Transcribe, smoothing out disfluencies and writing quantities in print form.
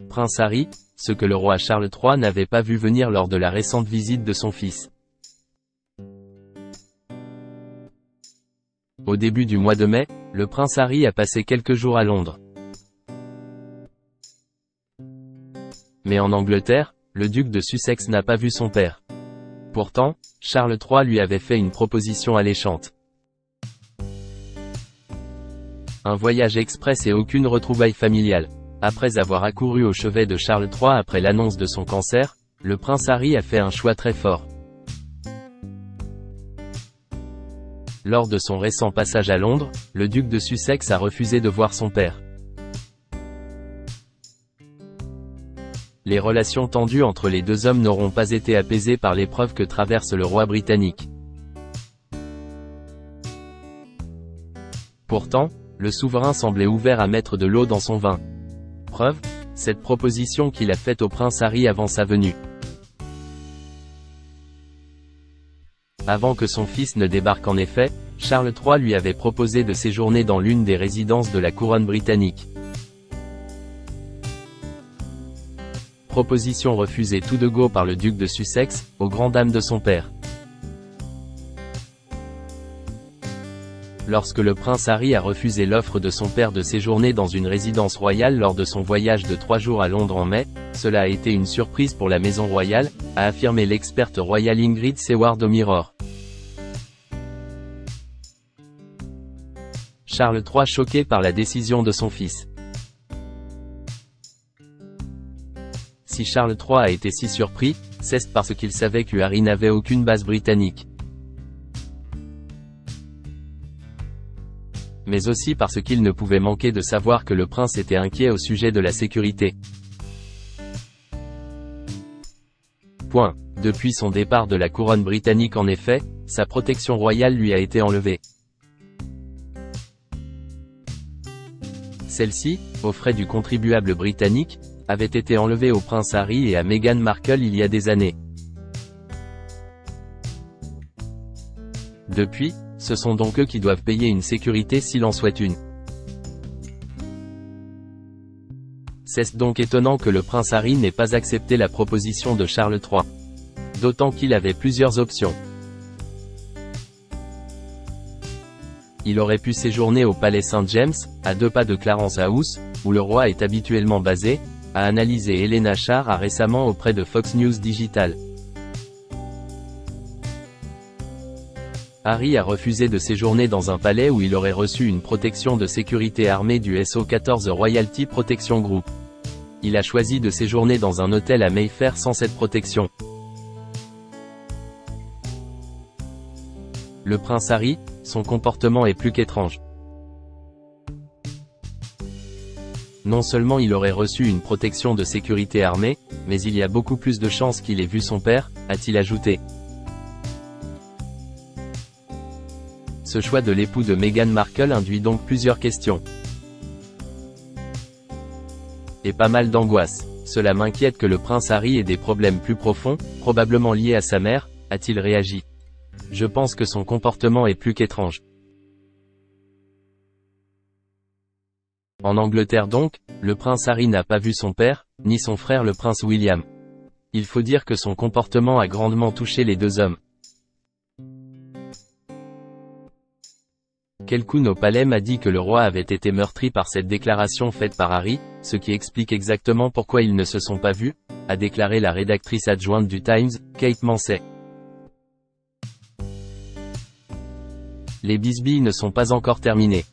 Prince Harry, ce que le roi Charles III n'avait pas vu venir lors de la récente visite de son fils. Au début du mois de mai, le prince Harry a passé quelques jours à Londres. Mais en Angleterre, le duc de Sussex n'a pas vu son père. Pourtant, Charles III lui avait fait une proposition alléchante. Un voyage express et aucune retrouvaille familiale. Après avoir accouru au chevet de Charles III après l'annonce de son cancer, le prince Harry a fait un choix très fort. Lors de son récent passage à Londres, le duc de Sussex a refusé de voir son père. Les relations tendues entre les deux hommes n'auront pas été apaisées par l'épreuve que traverse le roi britannique. Pourtant, le souverain semblait ouvert à mettre de l'eau dans son vin. Preuve, cette proposition qu'il a faite au prince Harry avant sa venue. Avant que son fils ne débarque en effet, Charles III lui avait proposé de séjourner dans l'une des résidences de la couronne britannique. Proposition refusée tout de go par le duc de Sussex, aux grandes dames de son père. Lorsque le prince Harry a refusé l'offre de son père de séjourner dans une résidence royale lors de son voyage de 3 jours à Londres en mai, cela a été une surprise pour la maison royale, a affirmé l'experte royale Ingrid Seward au Mirror. Charles III choqué par la décision de son fils. Si Charles III a été si surpris, c'est parce qu'il savait que Harry n'avait aucune base britannique. Mais aussi parce qu'il ne pouvait manquer de savoir que le prince était inquiet au sujet de la sécurité. Depuis son départ de la couronne britannique en effet, sa protection royale lui a été enlevée. Celle-ci, aux frais du contribuable britannique, avait été enlevée au prince Harry et à Meghan Markle il y a des années. Depuis, ce sont donc eux qui doivent payer une sécurité s'il en souhaite une. C'est donc étonnant que le prince Harry n'ait pas accepté la proposition de Charles III. D'autant qu'il avait plusieurs options. Il aurait pu séjourner au palais St James, à 2 pas de Clarence House, où le roi est habituellement basé, a analysé Helena Charr récemment auprès de Fox News Digital. Harry a refusé de séjourner dans un palais où il aurait reçu une protection de sécurité armée du SO14 Royalty Protection Group. Il a choisi de séjourner dans un hôtel à Mayfair sans cette protection. Le prince Harry, son comportement est plus qu'étrange. Non seulement il aurait reçu une protection de sécurité armée, mais il y a beaucoup plus de chances qu'il ait vu son père, a-t-il ajouté. Ce choix de l'époux de Meghan Markle induit donc plusieurs questions. Et pas mal d'angoisse. Cela m'inquiète que le prince Harry ait des problèmes plus profonds, probablement liés à sa mère, a-t-il réagi. Je pense que son comportement est plus qu'étrange. En Angleterre donc, le prince Harry n'a pas vu son père, ni son frère le prince William. Il faut dire que son comportement a grandement touché les deux hommes. Quelqu'un au palais m'a dit que le roi avait été meurtri par cette déclaration faite par Harry, ce qui explique exactement pourquoi ils ne se sont pas vus, a déclaré la rédactrice adjointe du Times, Kate Mansey. Les bisbilles ne sont pas encore terminées.